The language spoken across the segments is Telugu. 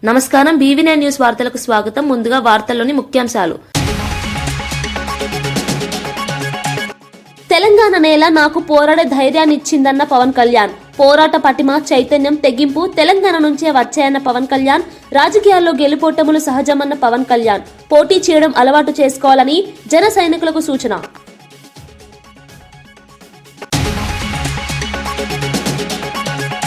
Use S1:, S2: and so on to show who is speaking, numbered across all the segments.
S1: నమస్కారం. BV9 న్యూస్ వార్తలకు స్వాగతం. ముందుగా వార్తల్లోని ముఖ్యాంశాలు. తెలంగాణ నేల నాకు పోరాడే ధైర్యాన్ని ఇచ్చిందన్న పవన్ కళ్యాణ్. పోరాట పటిమ, చైతన్యం, తెగింపు తెలంగాణ నుంచే వచ్చాయన్న పవన్ కళ్యాణ్. రాజకీయాల్లో గెలుపోటములు సహజమన్న పవన్ కళ్యాణ్. పోటీ చేయడం అలవాటు చేసుకోవాలని జన సైనికులకు సూచన.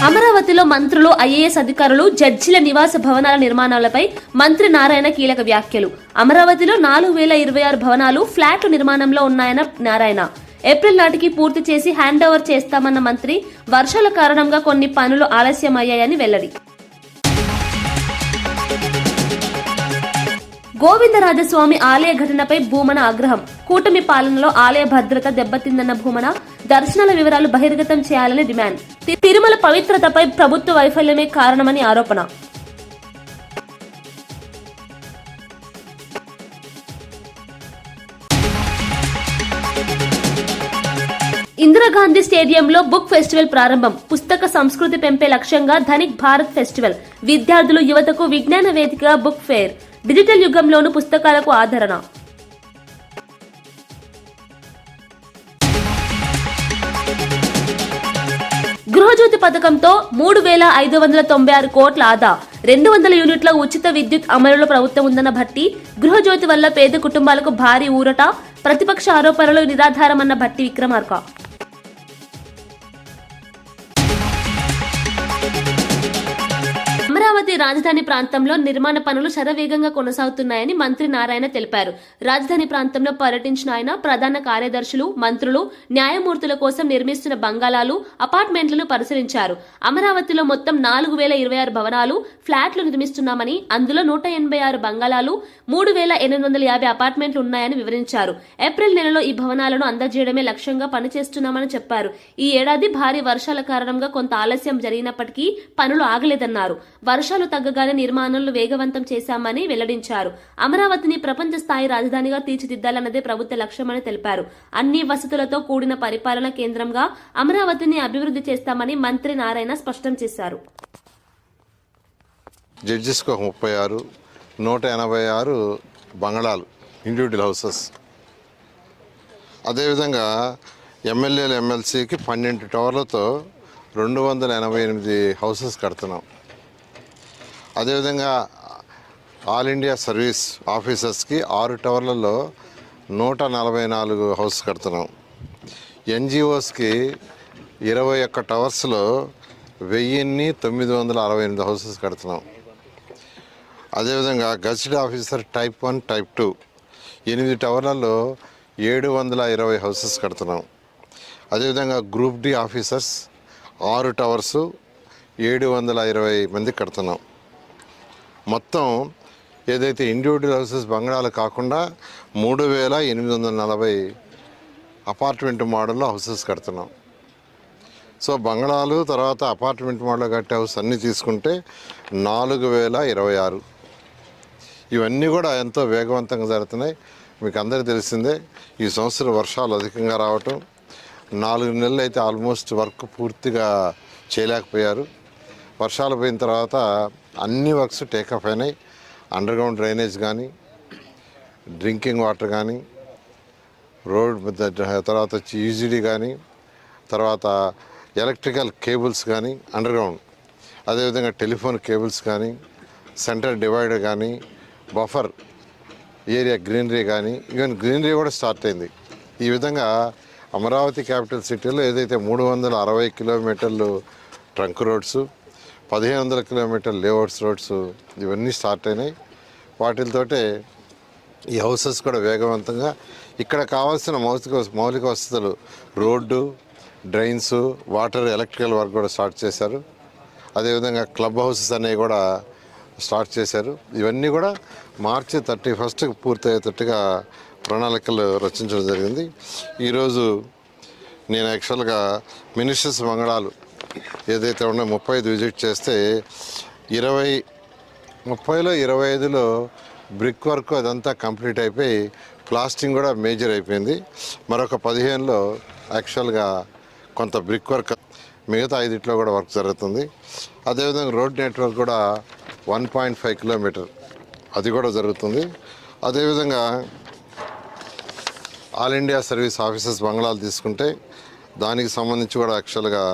S1: అమరావతిలో మంత్రులు, IAS అధికారులు, జడ్జిల నివాస భవనాల నిర్మాణాలపై మంత్రి నారాయణ కీలక వ్యాఖ్యలు. అమరావతిలో 4026 భవనాలు, ఫ్లాట్లు నిర్మాణంలో ఉన్నాయన్న నారాయణ. ఏప్రిల్ నాటికి పూర్తి చేసి హ్యాండ్ ఓవర్ చేస్తామన్న మంత్రి. వర్షాల కారణంగా కొన్ని పనులు ఆలస్యమయ్యాయని వెల్లడి. గోవిందరాజస్వామి ఆలయ ఘటనపై భూమన ఆగ్రహం. కూటమి పాలనలో ఆలయ భద్రత దెబ్బతిందన్న భూమన. దర్శనాల వివరాలు బహిర్గతం చేయాలని డిమాండ్. తిరుమల పవిత్రతపై ప్రభుత్వ వైఫల్యమే కారణమని ఆరోపణ. ఇందిరాగాంధీ స్టేడియంలో బుక్ ఫెస్టివల్ ప్రారంభం. పుస్తక సంస్కృతి పెంపే లక్ష్యంగా ధనిక్ భారత్ ఫెస్టివల్. విద్యార్థులు, యువతకు విజ్ఞాన వేదికగా బుక్ ఫేర్. డిజిటల్ యుగంలోనూ పుస్తకాలకు ఆదరణ. గృహజ్యోతి పథకంతో 3596 కోట్ల ఆదా. 200 యూనిట్ల ఉచిత విద్యుత్ అమలులో ప్రభుత్వం ఉందన్న భట్టి. గృహజ్యోతి వల్ల పేద కుటుంబాలకు భారీ ఊరట. ప్రతిపక్ష ఆరోపణలు నిరాధారమన్న భట్టి విక్రమార్క. అమరావతి రాజధాని ప్రాంతంలో నిర్మాణ పనులు శరవేగంగా కొనసాగుతున్నాయని మంత్రి నారాయణ తెలిపారు. రాజధాని ప్రాంతంలో పర్యటించిన ఆయన ప్రధాన కార్యదర్శులు, మంత్రులు, న్యాయమూర్తుల కోసం నిర్మిస్తున్న బంగాళాలు, అపార్ట్మెంట్లను పరిశీలించారు. అమరావతిలో మొత్తం 4026 భవనాలు, ఫ్లాట్లు నిర్మిస్తున్నామని, అందులో 186 బంగాళాలు, 3850 అపార్ట్మెంట్లు ఉన్నాయని వివరించారు. ఏప్రిల్ నెలలో ఈ భవనాలను అందజేయడమే లక్ష్యంగా పనిచేస్తున్నామని చెప్పారు. ఈ ఏడాది భారీ వర్షాల కారణంగా కొంత ఆలస్యం జరిగినప్పటికీ పనులు ఆగలేదన్నారు. వర్షాలు తగ్గగానే నిర్మాణాలను వేగవంతం చేశామని వెల్లడించారు. అమరావతిని ప్రపంచ స్థాయి రాజధానిగా తీర్చిదిద్దాలన్నదే ప్రభుత్వ లక్ష్యమని తెలిపారు. అన్ని వసతులతో కూడిన పరిపాలన కేంద్రంగా అమరావతిని అభివృద్ధి చేస్తామని మంత్రి నారాయణ స్పష్టం చేశారు.
S2: జడ్జిస్కు 36, 186 బంగళాలు, ఇండివిజువల్ హౌసెస్. అదేవిధంగా ఎమ్మెల్యేలు, MLCకి 12 టవర్లతో 288 హౌసెస్ కడుతున్నాం. అదేవిధంగా ఆల్ ఇండియా సర్వీస్ ఆఫీసర్స్కి 6 టవర్లలో 144 హౌస్ కడుతున్నాం. NGOస్కి 21 టవర్స్లో 1968 హౌసెస్ కడుతున్నాం. అదేవిధంగా gazetted officer type 1, type 2 8 టవర్లలో 720 houses కడుతున్నాం. అదేవిధంగా గ్రూప్ D ఆఫీసర్స్ 6 టవర్సు 720 మంది కడుతున్నాం. మొత్తం ఏదైతే ఇండివిజువల్ హౌసెస్ బంగాళాలు కాకుండా 3840 అపార్ట్మెంట్ మోడల్లో హౌసెస్ కడుతున్నాం. సో బంగాళాలు తర్వాత అపార్ట్మెంట్ మోడల్ కట్టే హౌస్ అన్నీ తీసుకుంటే 4026. ఇవన్నీ కూడా ఎంతో వేగవంతంగా జరుగుతున్నాయి. మీకు అందరికీ తెలిసిందే, ఈ సంవత్సరం వర్షాలు అధికంగా రావటం, 4 నెలలు అయితే ఆల్మోస్ట్ వర్క్ పూర్తిగా చేయలేకపోయారు. వర్షాలు పోయిన తర్వాత అన్ని వర్క్స్ టేకప్ అయినాయి. అండర్గ్రౌండ్ డ్రైనేజ్ కానీ, డ్రింకింగ్ వాటర్ కానీ, రోడ్ తర్వాత UGD కానీ, తర్వాత ఎలక్ట్రికల్ కేబుల్స్ కానీ అండర్గ్రౌండ్, అదేవిధంగా టెలిఫోన్ కేబుల్స్ కానీ, సెంటర్ డివైడర్ కానీ, బఫర్ ఏరియా గ్రీనరీ కానీ, ఈవెన్ గ్రీనరీ కూడా స్టార్ట్ అయింది. ఈ విధంగా అమరావతి క్యాపిటల్ సిటీలో ఏదైతే 360 కిలోమీటర్లు trunk roads, 1500 kilometre layouts roads ఇవన్నీ స్టార్ట్ అయినాయి. వాటితోటే ఈ హౌసెస్ కూడా వేగవంతంగా ఇక్కడ కావాల్సిన మౌలిక వసతులు, road, drains, water, electrical work కూడా స్టార్ట్ చేశారు. అదేవిధంగా క్లబ్ హౌసెస్ అనేవి కూడా స్టార్ట్ చేశారు. ఇవన్నీ కూడా మార్చి 31కి పూర్తయ్యేటట్టుగా ప్రణాళికలు రచించడం జరిగింది. ఈరోజు నేను యాక్చువల్గా మినిస్టర్స్ బంగళాలు ఏదైతే ఉన్నాయో 35 విజిట్ చేస్తే 30లో 25లో బ్రిక్ వర్క్ అదంతా కంప్లీట్ అయిపోయి ప్లాస్టింగ్ కూడా మేజర్ అయిపోయింది. మరొక 15లో యాక్చువల్గా కొంత బ్రిక్ వర్క్, మిగతా 5 కూడా వర్క్ జరుగుతుంది. అదేవిధంగా రోడ్ నెట్వర్క్ కూడా 1.5 కిలోమీటర్ అది కూడా జరుగుతుంది. అదేవిధంగా ఆల్ ఇండియా సర్వీస్ ఆఫీసర్స్ బంగ్లాలు తీసుకుంటే దానికి సంబంధించి కూడా యాక్చువల్గా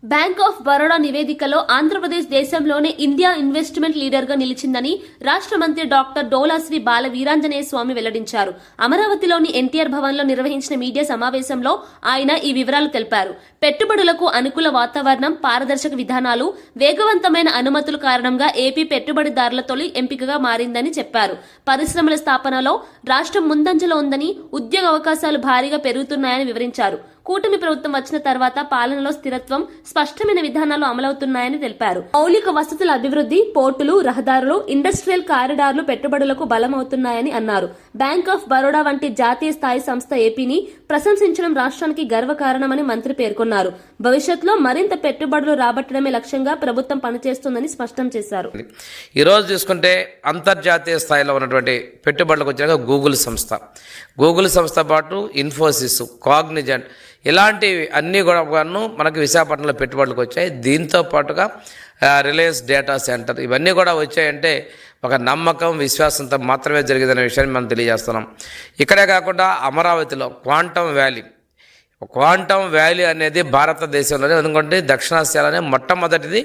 S1: బ్యాంక్ ఆఫ్ బరోడా నివేదికలో ఆంధ్రప్రదేశ్ దేశంలోనే ఇండియా ఇన్వెస్ట్మెంట్ లీడర్ గా నిలిచిందని రాష్ట్ర మంత్రి డాక్టర్ డోలాశ్రీ బాల వీరాంజనేయ స్వామి వెల్లడించారు. అమరావతిలోని ఎన్టీఆర్ భవన్ లో నిర్వహించిన మీడియా సమావేశంలో ఆయన ఈ వివరాలు తెలిపారు. పెట్టుబడులకు అనుకూల వాతావరణం, పారదర్శక విధానాలు, వేగవంతమైన అనుమతుల కారణంగా ఏపీ పెట్టుబడిదారుల తొలి ఎంపికగా మారిందని చెప్పారు. పరిశ్రమల స్థాపనలో రాష్ట్రం ముందంజలో ఉందని, ఉద్యోగ అవకాశాలు భారీగా పెరుగుతున్నాయని వివరించారు. కూటమి ప్రభుత్వం వచ్చిన తర్వాత పాలనలో స్థిరత్వం, స్పష్టమైన విధానాలు అమలవుతున్నాయని తెలిపారు. మౌలిక వసతుల అభివృద్ధి, పోర్టులు, రహదారులు, ఇండస్ట్రియల్ కారిడార్లు పెట్టుబడులకు బలమవుతున్నాయని అన్నారు. బ్యాంక్ ఆఫ్ బరోడా వంటి జాతీయ స్థాయి సంస్థ ఏపీని ప్రశంసించడం రాష్ట్రానికి గర్వకారణమని మంత్రి పేర్కొన్నారు. భవిష్యత్తులో మరింత పెట్టుబడులు రాబట్టడమే లక్ష్యంగా ప్రభుత్వం పనిచేస్తుందని స్పష్టం చేశారు.
S3: ఈ రోజు చూసుకుంటే అంతర్జాతీయ స్థాయిలో ఉన్నటువంటి పెట్టుబడులకు వచ్చాక గూగుల్ సంస్థ పాటు ఇన్ఫోసిస్, కాగ్నిజెంట్ ఇలాంటివి అన్నీ కూడా మనకి విశాఖపట్నంలో పెట్టుబడులకు వచ్చాయి. దీంతో పాటుగా రిలయన్స్ డేటా సెంటర్ ఇవన్నీ కూడా వచ్చాయంటే ఒక నమ్మకం, విశ్వాసంతో మాత్రమే జరిగిందనే విషయాన్ని మనం తెలియజేస్తున్నాం. ఇక్కడే కాకుండా అమరావతిలో క్వాంటమ్ వ్యాలీ అనేది భారతదేశంలోనే, ఎందుకంటే దక్షిణాసియాలోనే మొట్టమొదటిది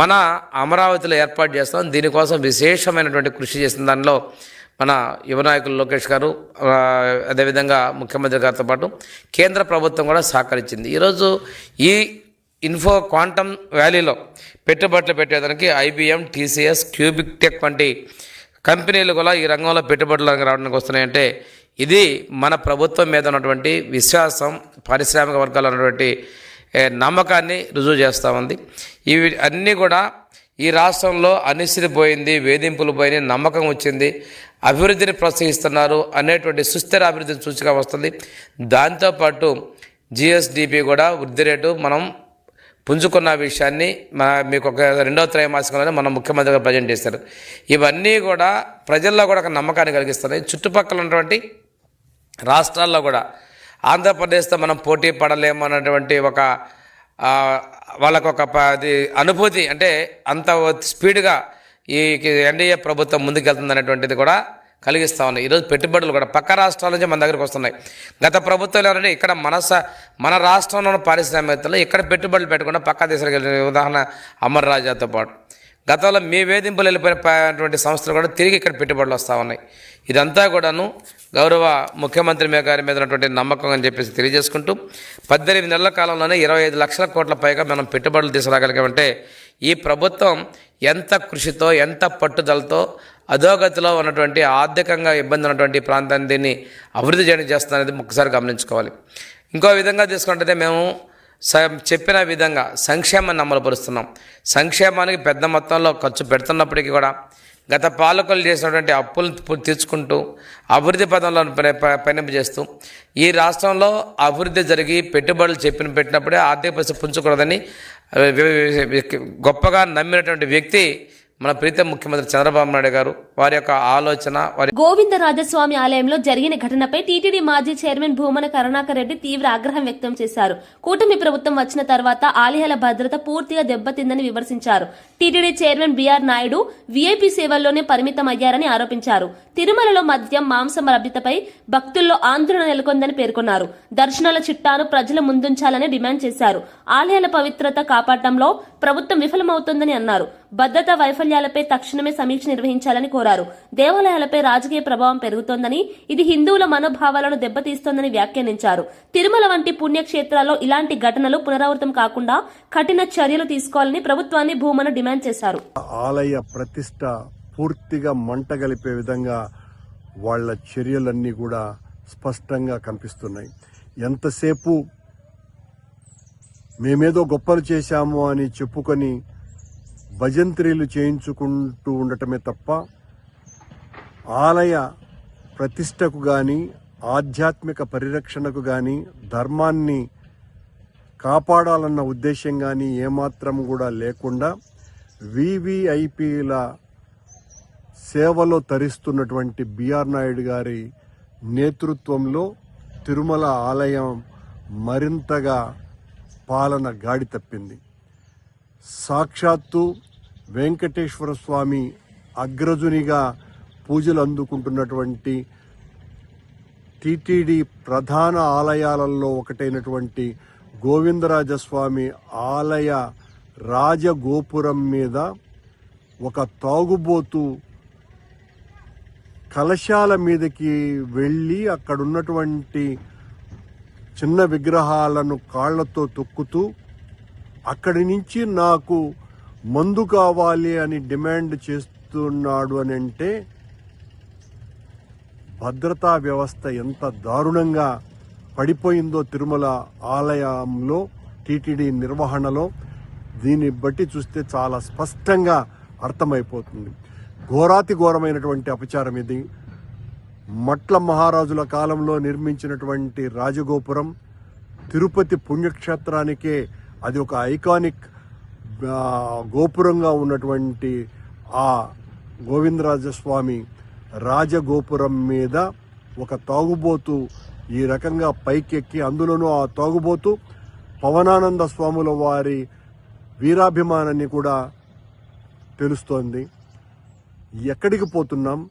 S3: మన అమరావతిలో ఏర్పాటు చేస్తాం. దీనికోసం విశేషమైనటువంటి కృషి చేసిన దానిలో మన యువ నాయకులు లోకేష్ గారు, అదేవిధంగా ముఖ్యమంత్రి గారితో పాటు కేంద్ర ప్రభుత్వం కూడా సహకరించింది. ఈరోజు ఈ క్వాంటమ్ వ్యాలీలో పెట్టుబడులు పెట్టేదానికి IBM, TCS, క్యూబిక్ టెక్ వంటి కంపెనీలు కూడా ఈ రంగంలో పెట్టుబడులు రావడానికి వస్తున్నాయంటే ఇది మన ప్రభుత్వం మీద ఉన్నటువంటి విశ్వాసం, పారిశ్రామిక వర్గాల్లో ఉన్నటువంటి నమ్మకాన్ని రుజువు చేస్తూ ఉంది. ఇవి అన్నీ కూడా ఈ రాష్ట్రంలో అనిశ్చితి పోయింది, వేధింపులు పోయినాయి, నమ్మకం వచ్చింది, అభివృద్ధిని ప్రోత్సహిస్తున్నారు అనేటువంటి సుస్థిర అభివృద్ధిని సూచిక వస్తుంది. దాంతోపాటు GSDP కూడా వృద్ధి రేటు మనం పుంజుకున్న విషయాన్ని మీకు ఒక 2వ త్రైమాసికంలోనే మన ముఖ్యమంత్రి గారు ప్రజెంట్ చేశారు. ఇవన్నీ కూడా ప్రజల్లో కూడా ఒక నమ్మకాన్ని కలిగిస్తున్నాయి. చుట్టుపక్కల ఉన్నటువంటి రాష్ట్రాల్లో కూడా ఆంధ్రప్రదేశ్తో మనం పోటీ పడలేము అన్నటువంటి ఒక వాళ్ళకు ఒక అనుభూతి, అంటే అంత స్పీడ్గా ఈ NDA ప్రభుత్వం ముందుకెళ్తుంది అనేటువంటిది కూడా కలిగిస్తూ ఉన్నాయి. ఈరోజు పెట్టుబడులు కూడా పక్క రాష్ట్రాల నుంచి మన దగ్గరికి వస్తున్నాయి. గత ప్రభుత్వాలు ఎవరంటే ఇక్కడ మన రాష్ట్రంలో ఉన్న పారిశ్రామికవేత్తలు ఇక్కడ పెట్టుబడులు పెట్టకుండా పక్క దేశాలకు వెళ్ళిన ఉదాహరణ అమర్ రాజాతో పాటు గతంలో మీ వేధింపులు వెళ్ళిపోయినటువంటి సంస్థలు కూడా తిరిగి ఇక్కడ పెట్టుబడులు వస్తూ ఉన్నాయి. ఇదంతా కూడాను గౌరవ ముఖ్యమంత్రి గారి మీద ఉన్నటువంటి నమ్మకం అని చెప్పేసి తెలియజేసుకుంటూ 18 నెలల కాలంలోనే 25 లక్షల కోట్ల పైగా మనం పెట్టుబడులు తీసుకురాగలిగామంటే ఈ ప్రభుత్వం ఎంత కృషితో, ఎంత పట్టుదలతో అధోగతిలో ఉన్నటువంటి ఆర్థికంగా ఇబ్బంది ఉన్నటువంటి ప్రాంతాన్ని దీన్ని అభివృద్ధి చేయడం చేస్తుందనేది ఒకసారి గమనించుకోవాలి. ఇంకో విధంగా తీసుకుంటే మేము చెప్పిన విధంగా సంక్షేమాన్ని అమలుపరుస్తున్నాం. సంక్షేమానికి పెద్ద మొత్తంలో ఖర్చు పెడుతున్నప్పటికీ కూడా గత పాలకులు చేసినటువంటి అప్పులు తీర్చుకుంటూ అభివృద్ధి పదంలో పయనింపజేస్తూ ఈ రాష్ట్రంలో అభివృద్ధి జరిగి పెట్టుబడులు పెట్టినప్పుడే ఆర్థిక పరిస్థితి పుంజుకూడదని గొప్పగా నమ్మినటువంటి వ్యక్తి మన ప్రీతం ముఖ్యమంత్రి చంద్రబాబు నాయుడు గారు. వారి యొక్క ఆలోచన
S1: గోవిందరాజస్వామి ఆలయంలో జరిగిన ఘటనపై టీటీడీ మాజీ చైర్మన్ భూమన కరుణాకర్ రెడ్డి తీవ్ర ఆగ్రహం వ్యక్తం చేశారు. కూటమి ప్రభుత్వం వచ్చిన తర్వాత ఆలయాల భద్రత పూర్తిగా దెబ్బతిందని విమర్శించారు. TTD chairman B R Naidu VIP సేవల్లోనే పరిమితం అయ్యారని ఆరోపించారు. తిరుమలలో మద్యం, మాంసం లభ్యతపై భక్తుల్లో ఆందోళన నెలకొందని పేర్కొన్నారు. దర్శనాల చిట్టాను ప్రజల ముందుంచాలని డిమాండ్ చేశారు. ఆలయాల పవిత్రత కాపాడటంలో ప్రభుత్వం విఫలమవుతోందని అన్నారు. భద్రతా వైఫల్యాలపై తక్షణమే సమీక్ష నిర్వహించాలని కోరారు. దేవాలయాలపై రాజకీయ ప్రభావం పెరుగుతోందని, ఇది హిందువుల మనోభావాలను దెబ్బతీస్తోందని వ్యాఖ్యానించారు. తిరుమల వంటి పుణ్యక్షేత్రాల్లో ఇలాంటి ఘటనలు పునరావృతం కాకుండా కఠిన చర్యలు తీసుకోవాలని ప్రభుత్వాన్ని భూమన డిమాండ్ చేశారు.
S4: ఆలయ ప్రతిష్ట పూర్తిగా మంటగలిపే విధంగా వాళ్ల చర్యలన్నీ కూడా స్పష్టంగా కనిపిస్తున్నాయి. ఎంతసేపు మేమేదో గొప్పలు చేశాము అని చెప్పుకొని భజంత్రీలు చేయించుకుంటూ ఉండటమే తప్ప ఆలయ ప్రతిష్టకు కానీ, ఆధ్యాత్మిక పరిరక్షణకు కానీ, ధర్మాన్ని కాపాడాలన్న ఉద్దేశం కానీ ఏమాత్రం కూడా లేకుండా వివిఐపీల సేవలో తరిస్తున్నటువంటి బిఆర్ నాయుడు గారి నేతృత్వంలో తిరుమల ఆలయం మరింతగా పాలన గాడి తప్పింది. సాక్షాత్తు వెంకటేశ్వర స్వామి అగ్రజునిగా పూజలు అందుకుంటున్నటువంటి టిటిడి ప్రధాన ఆలయాలలో ఒకటైనటువంటి గోవిందరాజస్వామి ఆలయ రాజగోపురం మీద ఒక తాగుబోతు కలశాల మీదకి వెళ్ళి అక్కడున్నటువంటి చిన్న విగ్రహాలను కాళ్లతో తొక్కుతూ అక్కడి నుంచి నాకు మందు కావాలి అని డిమాండ్ చేస్తున్నాడు అని అంటే భద్రతా వ్యవస్థ ఎంత దారుణంగా పడిపోయిందో తిరుమల ఆలయంలో టీటీడీ నిర్వహణలో దీన్ని బట్టి చూస్తే చాలా స్పష్టంగా అర్థమైపోతుంది. ఘోరాతి ఘోరమైనటువంటి అపచారం ఇది. మట్ల మహారాజుల కాలంలో నిర్మించినటువంటి రాజగోపురం తిరుపతి పుణ్యక్షేత్రానికే అది ఒక ఐకానిక్ గోపురంగా ఉన్నటువంటి ఆ గోవిందరాజస్వామి రాజగోపురం మీద ఒక తాగుబోతు ఈ రకంగా పైకెక్కి, అందులోనూ ఆ తాగుబోతు పవనానంద స్వాముల వారి వీరాభిమానాన్ని కూడా తెలుస్తోంది. ఎక్కడికి పోతున్నాం?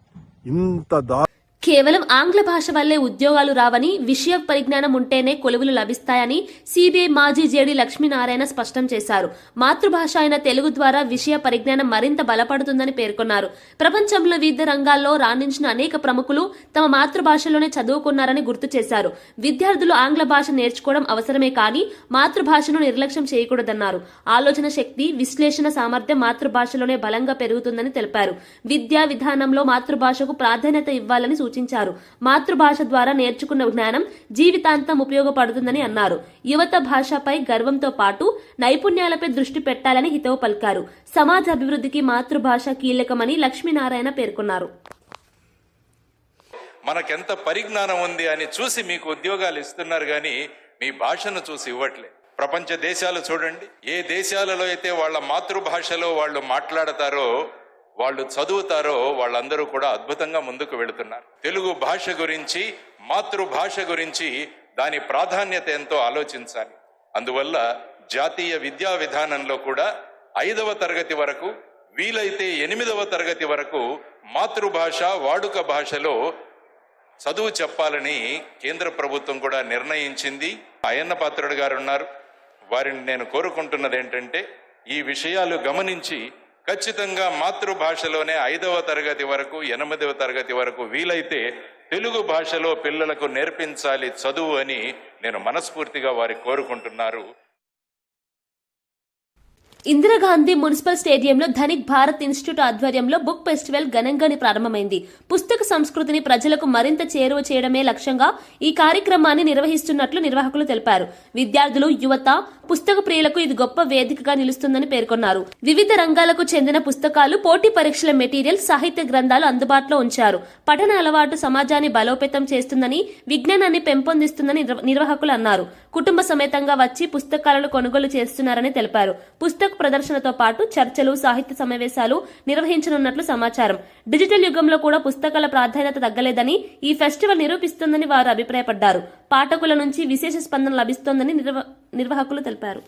S4: ఇంత
S1: కేవలం ఆంగ్ల భాష వల్లే ఉద్యోగాలు రావని, విషయ పరిజ్ఞానం ఉంటేనే కొలువులు లభిస్తాయని సిబిఐ మాజీ జేడీ లక్ష్మీనారాయణ స్పష్టం చేశారు. మాతృభాష అయిన తెలుగు ద్వారా విషయ పరిజ్ఞానం మరింత బలపడుతుందని పేర్కొన్నారు. ప్రపంచంలో వివిధ రంగాల్లో రాణించిన అనేక ప్రముఖులు తమ మాతృభాషలోనే చదువుకున్నారని గుర్తు చేశారు. విద్యార్థులు ఆంగ్ల భాష నేర్చుకోవడం అవసరమే కానీ మాతృభాషను నిర్లక్ష్యం చేయకూడదన్నారు. ఆలోచన శక్తి, విశ్లేషణ సామర్థ్యం మాతృభాషలోనే బలంగా పెరుగుతుందని తెలిపారు. విద్యా విధానంలో మాతృభాషకు ప్రాధాన్యత ఇవ్వాలని సూచించారు. మాతృభాష ద్వారా నేర్చుకున్న జ్ఞానం జీవితాంతం ఉపయోగపడుతుందని అన్నారు. యువత భాషపై గర్వంతో పాటు నైపుణ్యాలపై దృష్టి పెట్టాలని హితవు పలికారు. సమాజ అభివృద్ధికి మాతృభాష కీలకమని లక్ష్మీనారాయణ పేర్కొన్నారు.
S5: మనకెంత పరిజ్ఞానం ఉంది అని చూసి మీకు ఉద్యోగాలు ఇస్తున్నారు కానీ మీ భాషను చూసి ఇవ్వట్లేదు. ప్రపంచ దేశాలు చూడండి, ఏ దేశాలలో అయితే వాళ్ళ మాతృభాషలో వాళ్ళు మాట్లాడతారో, వాళ్ళు చదువుతారో, వాళ్ళందరూ కూడా అద్భుతంగా ముందుకు వెళుతున్నారు. తెలుగు భాష గురించి, మాతృభాష గురించి, దాని ప్రాధాన్యత ఎంతో ఆలోచించాలి. అందువల్ల జాతీయ విద్యా విధానంలో కూడా 5వ తరగతి వరకు, వీలైతే 8వ తరగతి వరకు మాతృభాష వాడుక భాషలో చదువు చెప్పాలని కేంద్ర ప్రభుత్వం కూడా నిర్ణయించింది. అయ్యన్న పాత్రుడు గారు ఉన్నారు, వారిని నేను కోరుకుంటున్నది ఏంటంటే ఈ విషయాలు గమనించి ఖచ్చితంగా మాతృభాషలోనే 5వ తరగతి వరకు, 8వ తరగతి వరకు వీలైతే తెలుగు భాషలో పిల్లలకు నేర్పించాలి చదువు అని నేను మనస్ఫూర్తిగా వారికి కోరుకుంటున్నారు.
S1: ఇందిరాగాంధీ మున్సిపల్ స్టేడియంలో ధనిక్ భారత్ ఇన్స్టిట్యూట్ ఆధ్వర్యంలో బుక్ ఫెస్టివల్ ఘనంగా ప్రారంభమైంది. పుస్తక సంస్కృతిని ప్రజలకు మరింత చేరువ చేయడమే లక్ష్యంగా ఈ కార్యక్రమాన్ని నిర్వహిస్తున్నట్లు నిర్వాహకులు తెలిపారు. విద్యార్థులు, యువత, పుస్తక ప్రియులకు ఇది గొప్ప వేదికగా నిలుస్తుందని పేర్కొన్నారు. వివిధ రంగాలకు చెందిన పుస్తకాలు, పోటీ పరీక్షల మెటీరియల్, సాహిత్య గ్రంథాలు అందుబాటులో ఉంచారు. పఠన అలవాటు సమాజాన్ని బలోపేతం చేస్తుందని, విజ్ఞానాన్ని పెంపొందిస్తుందని నిర్వాహకులు అన్నారు. కుటుంబ సమేతంగా వచ్చి పుస్తకాలను కొనుగోలు చేస్తున్నారని తెలిపారు. పుస్తక ప్రదర్శనతో పాటు చర్చలు, సాహిత్య సమావేశాలు నిర్వహించనున్నట్లు సమాచారం. డిజిటల్ యుగంలో కూడా పుస్తకాల ప్రాధాన్యత తగ్గలేదని ఈ ఫెస్టివల్ నిరూపిస్తోందని వారు అభిప్రాయపడ్డారు. పాఠకుల నుంచి విశేష స్పందన లభిస్తోందని నిర్వాహకులు తెలిపారు.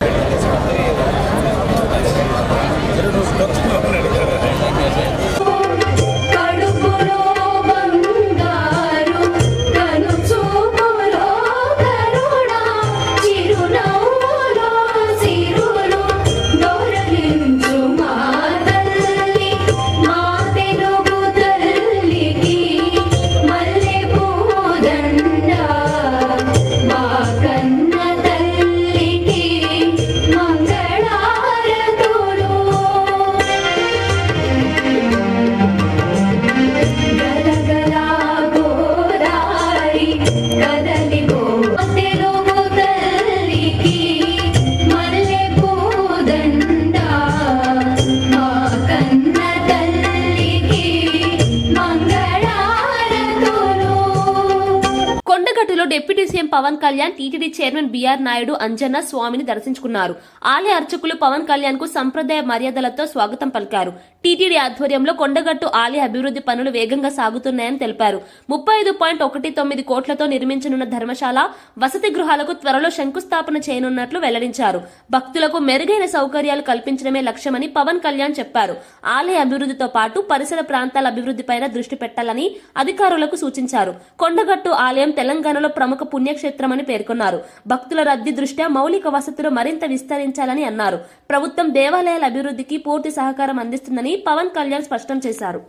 S1: Deputy CM Pawan Kalyan, TTD chairman BR Naidu, Anjanna స్వామిని దర్శించుకున్నారు. ఆలయ అర్చకులు పవన్ కళ్యాణ్ కు సంప్రదాయ మర్యాదలతో స్వాగతం పలికారు. టీటీడీ ఆధ్వర్యంలో కొండగట్టు ఆలయ అభివృద్ధి పనులు వేగంగా సాగుతున్నాయని తెలిపారు. 35.19 కోట్లతో నిర్మించనున్న ధర్మశాల, వసతి గృహాలకు త్వరలో శంకుస్థాపన చేయనున్నట్లు వెల్లడించారు. భక్తులకు మెరుగైన సౌకర్యాలు కల్పించడమే లక్ష్యమని పవన్ కళ్యాణ్ చెప్పారు. ఆలయ అభివృద్ధితో పాటు పరిసర ప్రాంతాల అభివృద్ధిపైన దృష్టి పెట్టాలని అధికారులకు సూచించారు. కొండగట్టు ఆలయం తెలంగాణలో ప్రముఖ పుణ్యక్షేత్రమని పేర్కొన్నారు. భక్తుల రద్దీ దృష్ట్యా మౌలిక వసతులు మరింత విస్తరించాలని అన్నారు. ప్రభుత్వం దేవాలయాల అభివృద్ధికి పూర్తి సహకారం అందిస్తుందని పవన్ కళ్యాణ్ స్పష్టం చేశారు.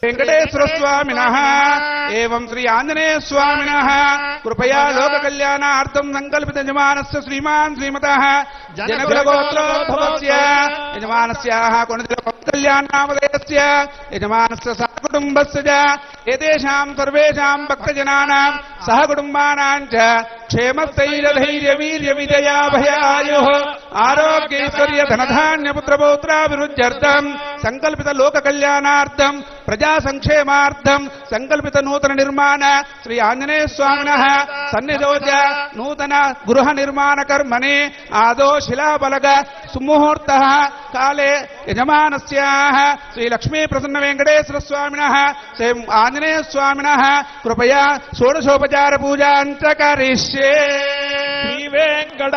S6: వెంకటేశ్వర స్వామినః ఏవం శ్రీ ఆంజనేయ స్వామినః కృపయా లోక కళ్యాణార్థం సంకల్పిత యజమానస్య శ్రీమాన్ శ్రీమతః జనకుల గోత్రోద్భవస్య యజమానస్యాః కొణిదల కళ్యాణామదయస్య యజమానస్య సహకుటుంబస్య చ ఏతేషాం సర్వేషాం భక్తజనానాం సహకుటుంబానాం చ క్షేమస్థైర్యధైర్య వీర్య విజయా భయాయుః ఆరోగ్యైశ్వర్య ధనధాన్య పుత్రపౌత్రాభివృద్ధ్యర్థం సంకల్పిత లోక కళ్యాణార్థం ప్రజా సంక్షేమార్థం సంకల్పిత నూతన నిర్మాణ శ్రీ ఆంజనేయ స్వామినః సన్నిధోజ నూతన గృహ నిర్మాణ కర్మణి ఆదో శిలాఫలక సుముహూర్తః కాలే యజమానస్యాః శ్రీ లక్ష్మీ ప్రసన్న వెంకటేశ్వర స్వామినః శ్రీ ఆంజనేయ స్వామినః కృపయా షోడశోపచార పూజాంచ కరిష్యే. శ్రీ వెంకట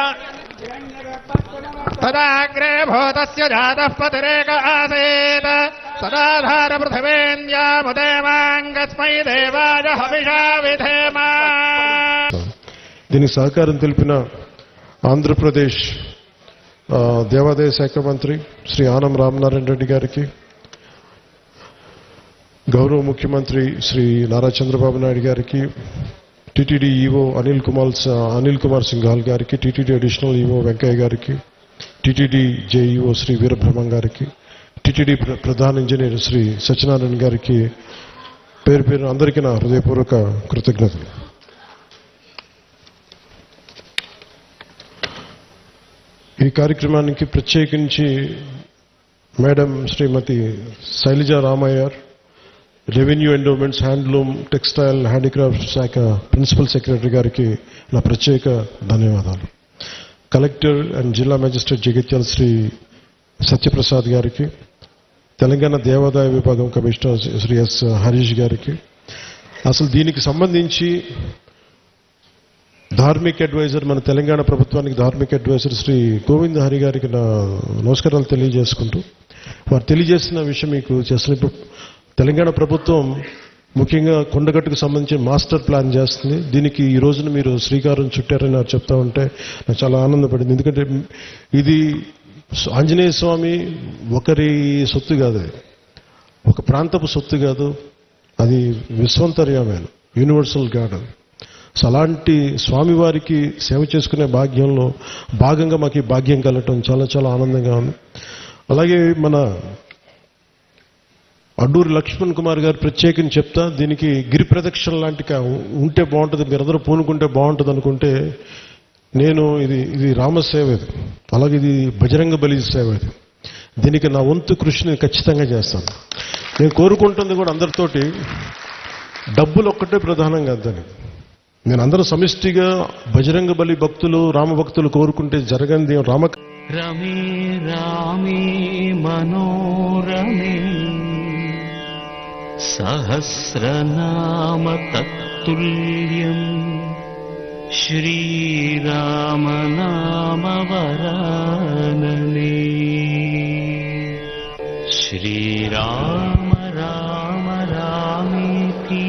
S7: తదాగ్రే భూతస్య జాతః పతిరేక ఆసేత్ సదాధార పృథివేన్యాముదేవాంగస్మై దేవాయ హవిషా విధేమ.
S8: దీనికి సహకారం తెలిపిన ఆంధ్రప్రదేశ్ దేవాదాయ శాఖ మంత్రి శ్రీ ఆనం రామనారాయణ రెడ్డి గారికి, గౌరవ ముఖ్యమంత్రి శ్రీ నారా చంద్రబాబు నాయుడు గారికి, టీటీడీ ఈవో అనిల్ కుమార్ సింఘాల్ గారికి, టీటీడీ అడిషనల్ ఈవో వెంకయ్య గారికి, టీటీడీ జేఈఓ శ్రీ వీరబ్రహ్మం గారికి, టీటీడీ ప్రధాన ఇంజనీర్ శ్రీ సత్యనారాయణ గారికి పేరు పేరు అందరికీ నా హృదయపూర్వక కృతజ్ఞతలు. ఈ కార్యక్రమానికి ప్రత్యేకించి madam Srimati Shailaja Ramaiyer, revenue endowments, handloom, textile, handicraft శాఖ ప్రిన్సిపల్ సెక్రటరీ గారికి నా ప్రత్యేక ధన్యవాదాలు. కలెక్టర్ అండ్ జిల్లా మేజిస్ట్రేట్ జగిత్యాల శ్రీ సత్యప్రసాద్ గారికి, తెలంగాణ దేవాదాయ విభాగం కమిషనర్ శ్రీ ఎస్ హరీష్ గారికి, అసలు దీనికి సంబంధించి ధార్మిక్ అడ్వైజర్, మన తెలంగాణ ప్రభుత్వానికి ధార్మిక్ అడ్వైజర్ శ్రీ గోవింద్ హరి గారికి నా నమస్కారాలు తెలియజేసుకుంటూ, వారు తెలియజేసిన విషయం మీకు చేస్తున్న, తెలంగాణ ప్రభుత్వం ముఖ్యంగా కొండగట్టుకు సంబంధించి మాస్టర్ ప్లాన్ చేస్తుంది. దీనికి ఈ రోజున మీరు శ్రీకారం చుట్టారని నాకు చెప్తా ఉంటే నాకు చాలా ఆనందపడింది. ఎందుకంటే ఇది ఆంజనేయ స్వామి ఒకరి సొత్తు కాదు, ఒక ప్రాంతపు సొత్తు కాదు, అది విశ్వంతర్యమైన యూనివర్సల్ గాడ్. సో అలాంటి స్వామివారికి సేవ చేసుకునే భాగ్యంలో భాగంగా మాకు ఈ భాగ్యం కలగటం చాలా చాలా ఆనందంగా ఉంది. అలాగే మన అడ్డూరి లక్ష్మణ్ కుమార్ గారు ప్రత్యేకించి చెప్తా, దీనికి గిరి ప్రదక్షిణ లాంటి ఉంటే బాగుంటుంది, మీరందరూ పూనుకుంటే బాగుంటుంది అనుకుంటే, నేను ఇది రామసేవ, ఇది అలాగే ఇది బజరంగ బలి సేవ, ఇది దీనికి నా వంతు కృషిని ఖచ్చితంగా చేస్తాను. నేను కోరుకుంటుంది కూడా అందరితోటి డబ్బులు ఒక్కటే ప్రధానం కాదని, నేను అందరూ సమిష్టిగా బజరంగ బలి భక్తులు, రామ భక్తులు కోరుకుంటే జరగంది
S9: రమే రామే మనోరమే సహస్రనామ తత్తుల్యం శ్రీరామ నామ వరాననే. శ్రీరామ రామ రామేతి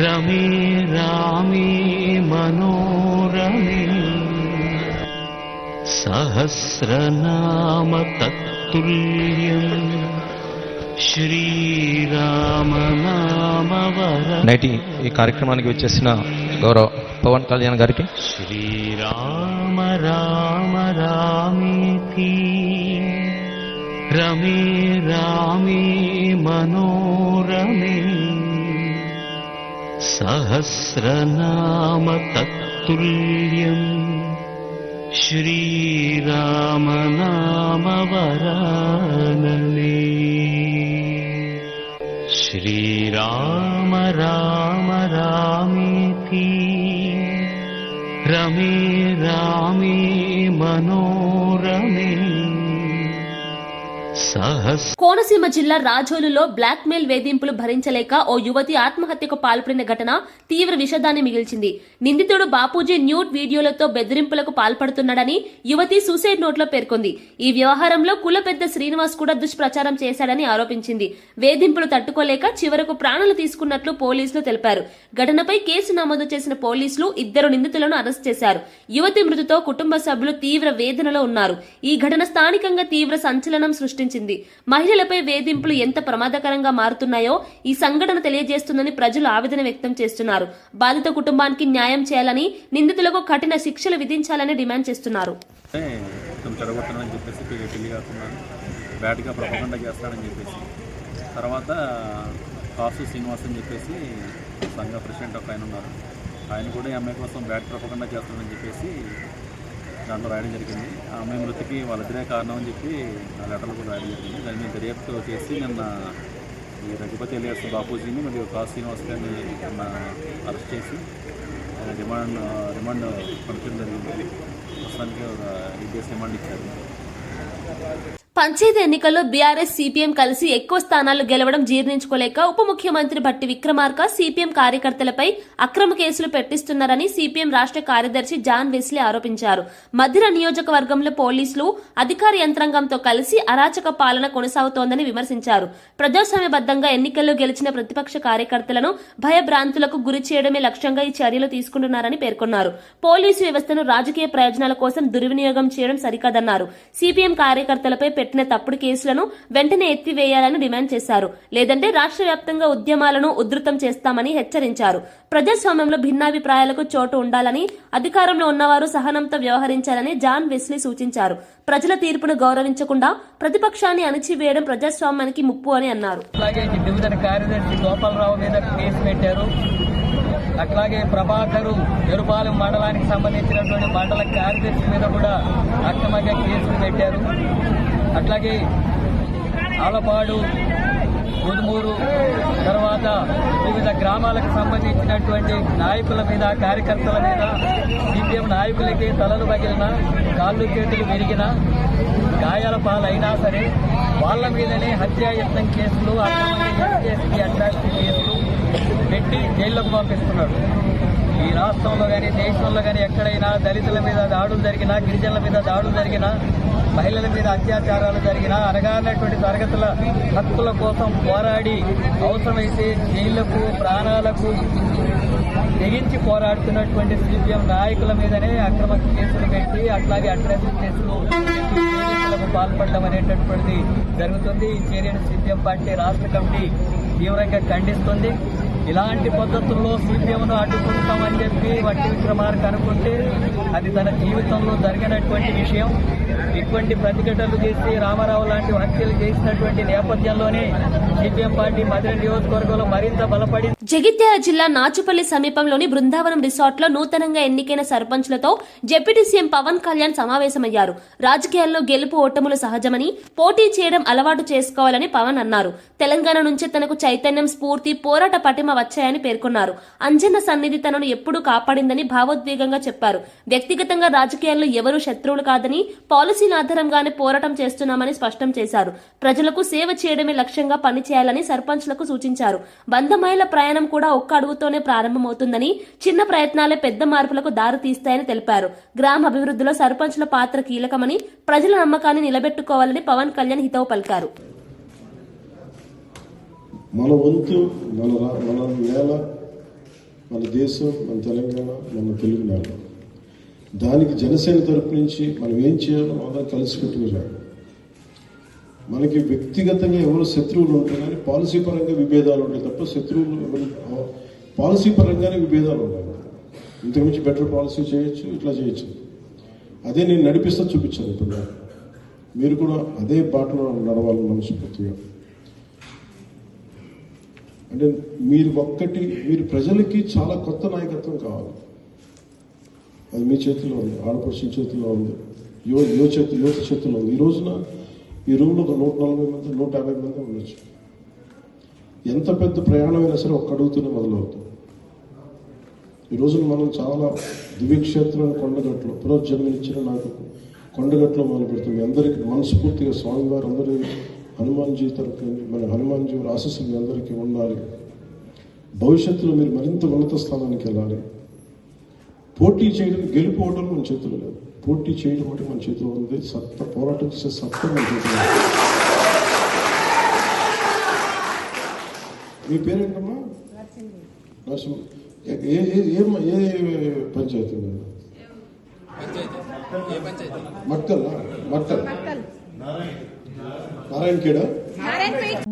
S9: రమే రామే మనోరమే సహస్రనామ తత్తుల్యం శ్రీరామ నామ వరాననే.
S10: నేటి ఈ కార్యక్రమానికి వచ్చేసిన గౌరవ పవన్ కళ్యాణ్ గారికి,
S9: శ్రీరామ రామ రామేతి రమే రామే మనోరమే సహస్రనామ తత్తుల్యం శ్రీరామ నామ వరాననే. श्रीराम राम रामेति रमे रामे मनोरमे
S1: కోనసీమ జిల్లా రాజోలులో బ్లాక్ మెయిల్ వేధింపులు భరించలేక ఓ యువతి ఆత్మహత్యకు పాల్పడిన ఘటన తీవ్ర విషాదాన్ని మిగిల్చింది. నిందితుడు బాపూజీ న్యూడ్ వీడియోలతో బెదిరింపులకు పాల్పడుతున్నాడని యువతి సూసైడ్ నోట్లో పేర్కొంది. ఈ వ్యవహారంలో కుల పెద్ద శ్రీనివాస్ కూడా దుష్ప్రచారం చేశాడని ఆరోపించింది. వేధింపులు తట్టుకోలేక చివరకు ప్రాణాలు తీసుకున్నట్లు పోలీసులు తెలిపారు. ఘటనపై కేసు నమోదు చేసిన పోలీసులు 2 నిందితులను అరెస్ట్ చేశారు. యువతి మృతితో కుటుంబ సభ్యులు తీవ్ర వేదనలో ఉన్నారు. ఈ ఘటన స్థానికంగా తీవ్ర సంచలనం సృష్టించింది. మహిళలపై వేధింపులు ఎంత ప్రమాదకరంగా మారుతున్నాయో ఈ సంఘటన తెలియజేస్తుందని ప్రజలు ఆవేదన వ్యక్తం చేస్తున్నారు. బాధిత కుటుంబానికి న్యాయం చేయాలని, నిందితులకు కఠిన శిక్షలు విధించాలని డిమాండ్ చేస్తున్నారు.
S11: చెడగొట్టనని చెప్పేసి పెళ్లి కాకుండా బ్యాడ్గా ప్రపంచంగా చేస్తాడని చెప్పేసి తర్వాత కాసు శ్రీనివాస్ అని చెప్పేసి సంఘ ప్రెసిడెంట్ ఒక ఆయన ఉన్నారు. ఆయన కూడా ఈ అమ్మాయి కోసం బ్యాడ్ ప్రపంచంగా చేస్తాడని చెప్పేసి దాంట్లో రాయడం జరిగింది. ఆ అమ్మాయి మృతికి వాళ్ళిద్దరే కారణం అని చెప్పి ఆ లెటర్లు కూడా రాయడం జరిగింది. దాన్ని మేము దర్యాప్తు చేసి నిన్న ఈ రఘుపతి ఎలియాస్ బాపూజీని మరియు కాసు శ్రీనివాస్ గారిని నిన్న అరెస్ట్ చేసి రిమాండ్ పంపించడం జరిగింది. ప్రస్తుతానికి ఒక 8 days రిమాండ్ ఇచ్చారు.
S1: పంచాయతీ ఎన్నికల్లో బీఆర్ఎస్ సిపిఎం కలిసి ఎక్కువ స్థానాలు గెలవడం జీర్ణించుకోలేక ఉప ముఖ్యమంత్రి భట్టి విక్రమార్క సిపిఎం కార్యకర్తలపై అక్రమ కేసులు పెట్టిస్తున్నారని సిపిఎం రాష్ట్ర కార్యదర్శి జాన్ వెస్లీ ఆరోపించారు. మధిర నియోజకవర్గంలో పోలీసులు అధికార యంత్రాంగంతో కలిసి అరాచక పాలన కొనసాగుతోందని విమర్శించారు. ప్రజాస్వామ్యబద్దంగా ఎన్నికల్లో గెలిచిన ప్రతిపక్ష కార్యకర్తలను భయభ్రాంతులకు గురి చేయడమే లక్ష్యంగా ఈ చర్యలు తీసుకుంటున్నారని పేర్కొన్నారు. పోలీసు వ్యవస్థను రాజకీయ ప్రయోజనాల కోసం దుర్వినియోగం చేయడం సరికాదన్నారు. సిపిఎం కార్యకర్తలపై పెట్టిన తప్పుడు కేసులను వెంటనే ఎత్తివేయాలని డిమాండ్ చేశారు. లేదంటే రాష్ట్ర వ్యాప్తంగా ఉద్యమాలను ఉధృతం చేస్తామని హెచ్చరించారు. ప్రజాస్వామ్యంలో భిన్నాభిప్రాయాలకు చోటు ఉండాలని, అధికారంలో ఉన్నవారు సహనంతో వ్యవహరించాలని జాన్ వెస్లీ సూచించారు. ప్రజల తీర్పును గౌరవించకుండా ప్రతిపక్షాన్ని అణిచివేయడం ప్రజాస్వామ్యానికి ముప్పు అని అన్నారు.
S12: డివిజన్ కార్యదర్శి గోపాలరావు మీద కేసు పెట్టారు. అట్లాగే ప్రభాకరు ఎరుపాలెం మండలానికి సంబంధించినటువంటి మండల కార్యదర్శి మీద కూడా అక్రమంగా కేసులు పెట్టారు. అట్లాగే ఆలపాడు, ముదుమూరు, తర్వాత వివిధ గ్రామాలకు సంబంధించినటువంటి నాయకుల మీద, కార్యకర్తల మీద, సిపిఎం నాయకులకి తలలు పగిలిన, కాళ్ళు చేతులు విరిగిన, గాయాల పాలైనా సరే వాళ్ళ మీదనే హత్యాయత్నం కేసులు, అట్రాసిటీ కేసులు పెట్టి జైల్లోకి పంపిస్తున్నాడు. ఈ రాష్ట్రంలో కానీ దేశంలో కానీ ఎక్కడైనా దళితుల మీద దాడులు జరిగినా, గిరిజనుల మీద దాడులు జరిగినా, మహిళల మీద అత్యాచారాలు జరిగినా, అనగానటువంటి తరగతుల హక్కుల కోసం పోరాడి అవసరమైతే జైళ్లకు, ప్రాణాలకు తెగించి పోరాడుతున్నటువంటి సిపిఎం నాయకుల మీదనే అక్రమ కేసులు పెట్టి అట్లాగే అట్రాసిటీ కేసులు పాల్పడడం అనేటటువంటిది జరుగుతుంది. ఈ చర్యను సిపిఎం పార్టీ రాష్ట్ర కమిటీ తీవ్రంగా ఖండిస్తుంది. ఇలాంటి పద్ధతుల్లో సిపిఎంను అడ్డుకుంటామని చెప్పి భట్టి విక్రమార్క అనుకుంటే అది తన జీవితంలో జరిగినటువంటి విషయం. ఇటువంటి ప్రతిఘటనలు చేసి రామారావు లాంటి హత్యలు చేసినటువంటి నేపథ్యంలోనే సిపిఎం పార్టీ మధిర నియోజకవర్గంలో మరింత బలపడింది.
S1: జగిత్యాల జిల్లా నాచుపల్లి సమీపంలోని బృందావనం రిసార్ట్ లో నూతనంగా ఎన్నికైన సర్పంచ్లతో డిప్యూటీ సీఎం పవన్ కళ్యాణ్ సమావేశమయ్యారు. రాజకీయాల్లో గెలుపు ఓటములు సహజమని, పోటీ చేయడం అలవాటు చేసుకోవాలని పవన్ అన్నారు. తెలంగాణ నుంచే తనకు చైతన్యం, స్ఫూర్తి, పోరాట పటిమ వచ్చాయని పేర్కొన్నారు. అంజన్న సన్నిధి తనను ఎప్పుడూ కాపాడిందని భావోద్వేగంగా చెప్పారు. వ్యక్తిగతంగా రాజకీయాల్లో ఎవరూ శత్రువులు కాదని, పాలసీల ఆధారంగానే పోరాటం చేస్తున్నామని స్పష్టం చేశారు. ప్రజలకు సేవ చేయడమే లక్ష్యంగా పనిచేయాలని సర్పంచ్లకు సూచించారు. 100 మైళ్ల ప్రయాణం కూడా ఒక్క అడుగుతోనే ప్రారంభమవుతుందని, చిన్న ప్రయత్నాలే పెద్ద మార్పులకు దారి తీస్తాయని తెలిపారు. గ్రామ అభివృద్ధిలో సర్పంచ్ల పాత్ర కీలకమని, ప్రజల నమ్మకాన్ని నిలబెట్టుకోవాలని పవన్ కళ్యాణ్ హితవు పలికారు.
S8: మన వంతు, మన నేల, మన దేశం, మన తెలంగాణ, మన తెలుగు నేల, దానికి జనసేన తరపు నుంచి మనం ఏం చేయాలో మనం కలిసి పెట్టుకోవాలి. మనకి వ్యక్తిగతంగా ఎవరు శత్రువులు ఉంటాయి కానీ పాలసీ పరంగా విభేదాలు ఉంటాయి తప్ప శత్రువులు ఎవరు, పాలసీ పరంగానే విభేదాలు ఉన్నాయి. ఇంతకుమించి బెటర్ పాలసీ చేయొచ్చు, ఇట్లా చేయొచ్చు. అదే నేను నడిపిస్తా చూపించాను. ఇప్పుడు మీరు కూడా అదే బాటలో నడవాలని మనస్ఫూర్తిగా. అంటే మీరు ప్రజలకి చాలా కొత్త నాయకత్వం కావాలి. అది మీ చేతిలో ఉంది, ఆడపడుచుల చేతిలో ఉంది, యువత చేతిలో ఉంది. ఈ రోజున ఈ రూమ్లో ఒక 140 మంది 150 మంది ఉండొచ్చు. ఎంత పెద్ద ప్రయాణమైనా సరే ఒక్క అడుగుతూనే మొదలవుతుంది. ఈరోజు మనం చాలా దివ్యక్షేత్రం కొండగట్లో పునర్జన్మనిచ్చిన నాకు కొండగట్లో మొదలు పెడుతుంది. అందరికీ మనస్ఫూర్తిగా స్వామివారు అందరూ హనుమాన్జీ తరఫున మన హనుమాన్జీ వారి ఆశీస్సులు మీ అందరికీ ఉండాలి. భవిష్యత్తులో మీరు మరింత ఉన్నత స్థానానికి వెళ్ళాలి. పోటీ చేయడం గెలుపోవడం మన చేతిలో లేదు, పోటీ చేయడం ఒకటి మన చేతిలో ఉంది. పోరాటం చేసే సత్తా మన చేతిలో ఉంది. మీ పేరేంటమ్మా? నరసింహ. ఏ పంచాయతీ? మట్టల్ నారాయణఖేడ.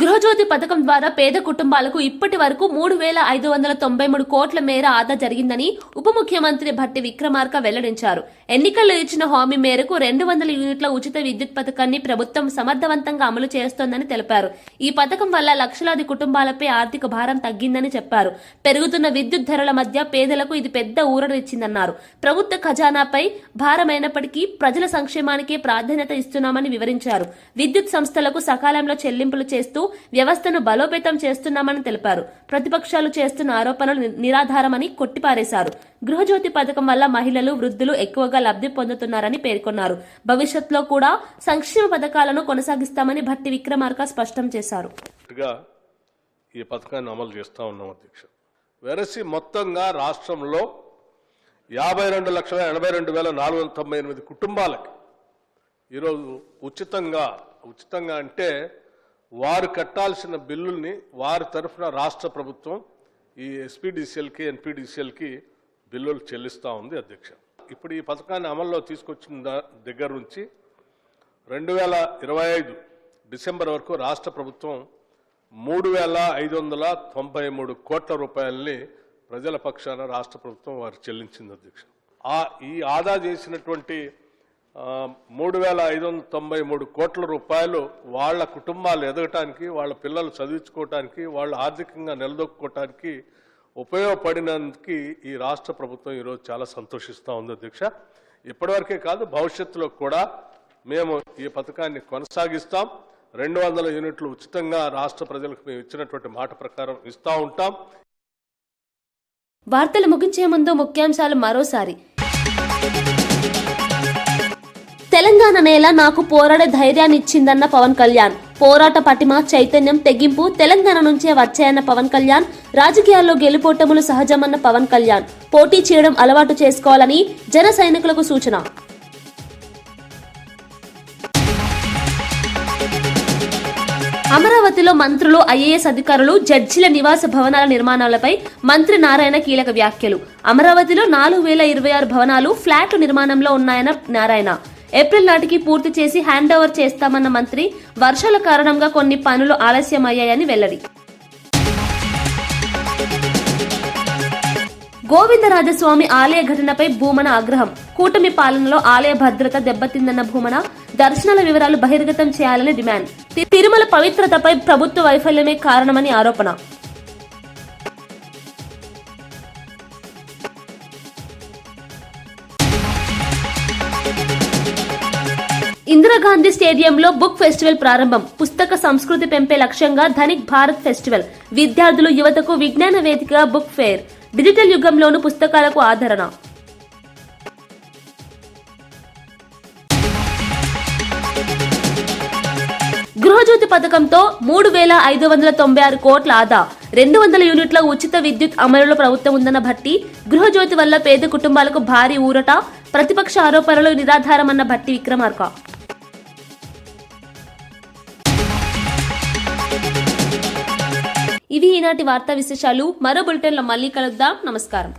S1: గృహజ్యోతి పథకం ద్వారా పేద కుటుంబాలకు ఇప్పటి వరకు 3,593 కోట్ల మేర ఆదా జరిగిందని ఉప ముఖ్యమంత్రి భట్టి విక్రమార్క వెల్లడించారు. ఎన్నికల్లో ఇచ్చిన హామీ మేరకు 200 యూనిట్ల ఉచిత విద్యుత్ పథకాన్ని ప్రభుత్వం సమర్థవంతంగా అమలు చేస్తోందని తెలిపారు. ఈ పథకం వల్ల లక్షలాది కుటుంబాలపై ఆర్థిక భారం తగ్గిందని చెప్పారు. పెరుగుతున్న విద్యుత్ ధరల మధ్య పేదలకు ఇది పెద్ద ఊరటనిచ్చిందన్నారు. ప్రభుత్వ ఖజానాపై భారమైనప్పటికీ ప్రజల సంక్షేమానికే ప్రాధాన్యత ఇస్తున్నామని వివరించారు. విద్యుత్ సంస్థలకు సకాలంలో చెల్లింపులు చేస్తూ వ్యవస్థను బలోపేతం చేస్తున్నామని తెలిపారు. ప్రతిపక్షాలు చేస్తున్న ఆరోపణలు నిరాధారమని కొట్టిపారేశారు. గృహజ్యోతి పథకం వల్ల మహిళలు, వృద్ధులు ఎక్కువగా లబ్ధి పొందుతున్నారని పేర్కొన్నారు. భవిష్యత్తులో కూడా సంక్షేమ పథకాలను కొనసాగిస్తామని భట్టి విక్రమార్క స్పష్టం చేశారు.
S13: ఈ పథకాన్ని అమలు చేస్తా ఉన్నాం అధ్యక్ష. వెరసి మొత్తంగా రాష్ట్రంలో 52,82,498 కుటుంబాలకి ఈరోజు ఉచితంగా అంటే వారు కట్టాల్సిన బిల్లుల్ని వారి తరఫున రాష్ట్ర ప్రభుత్వం ఈ ఎస్పీడీసీఎల్కి, ఎన్పీడీసీఎల్కి బిల్లులు చెల్లిస్తూ ఉంది అధ్యక్ష. ఇప్పుడు ఈ పథకాన్ని అమల్లో తీసుకొచ్చిన దగ్గర నుంచి 2025 డిసెంబర్ వరకు రాష్ట్ర ప్రభుత్వం 3,593 కోట్ల రూపాయలని ప్రజల పక్షాన రాష్ట్ర ప్రభుత్వం వారు చెల్లించింది అధ్యక్ష. ఈ ఆదా చేసినటువంటి 3,593 కోట్ల రూపాయలు వాళ్ళ కుటుంబాలు ఎదగటానికి, వాళ్ళ పిల్లలు చదివించుకోవటానికి, వాళ్ళు ఆర్థికంగా నిలదొక్కుకోవటానికి ఉపయోగపడినందుకు ఈ రాష్ట్ర ప్రభుత్వం ఈరోజు చాలా సంతోషిస్తూ ఉంది అధ్యక్ష. ఇప్పటివరకే కాదు, భవిష్యత్తులో కూడా మేము ఈ పథకాన్ని కొనసాగిస్తాం. 200 యూనిట్లు ఉచితంగా రాష్ట్ర ప్రజలకు మేము ఇచ్చినటువంటి మాట ప్రకారం ఇస్తూ ఉంటాం.
S1: వార్తలు ముగించే ముందు ముఖ్యాంశాలు మరోసారి. తెలంగాణ నేల నాకు పోరాడే ధైర్యాన్ని ఇచ్చిందన్న పవన్ కళ్యాణ్. పోరాట పటిమ, చైతన్యం, తెగింపు తెలంగాణ నుంచే వచ్చాయన్న పవన్ కళ్యాణ్. రాజకీయాల్లో గెలుపోటములు సహజమన్న పవన్ కళ్యాణ్. పోటీ చేయడం అలవాటు చేసుకోవాలని జన సైనికులకు సూచన. అమరావతిలో మంత్రులు, ఐఏఎస్ అధికారులు, జడ్జిల నివాస భవనాల నిర్మాణాలపై మంత్రి నారాయణ కీలక వ్యాఖ్యలు. అమరావతిలో 4,026 భవనాలు, ఫ్లాట్లు నిర్మాణంలో ఉన్నాయన్న నారాయణ. ఏప్రిల్ నాటికి పూర్తి చేసి హ్యాండ్ ఓవర్ చేస్తామన్న మంత్రి. వర్షాల కారణంగా కొన్ని పనులు ఆలస్యమయ్యాయని వెల్లడి. గోవిందరాజస్వామి ఆలయ ఘటనపై భూమన ఆగ్రహం. కూటమి పాలనలో ఆలయ భద్రత దెబ్బతిందన్న భూమన. దర్శనాల వివరాలు బహిర్గతం చేయాలని డిమాండ్. తిరుమల పవిత్రతపై ప్రభుత్వ వైఫల్యమే కారణమని ఆరోపణ. ఇందిరాగాంధీ స్టేడియంలో బుక్ ఫెస్టివల్ ప్రారంభం. పుస్తక సంస్కృతి పెంపే లక్ష్యంగా ధనిక్ భారత్ ఫెస్టివల్. విద్యార్థులు, యువతకు విజ్ఞాన వేదిక బుక్ ఫేర్. డిజిటల్ యుగంలోనూ పుస్తకాలకు ఆదరణ. గృహజ్యోతి పథకంతో 3,596 కోట్ల ఆదా. 200 యూనిట్ల ఉచిత విద్యుత్ అమలులో ప్రభుత్వం ఉందన్న భట్టి. గృహజ్యోతి వల్ల పేద కుటుంబాలకు భారీ ఊరట. ప్రతిపక్ష ఆరోపణలు నిరాధారమన్న భట్టి విక్రమార్క. ఇవి ఈనాటి వార్తా విశేషాలు. మరో బులెటిన్లో మళ్ళీ కలుద్దాం. నమస్కారం.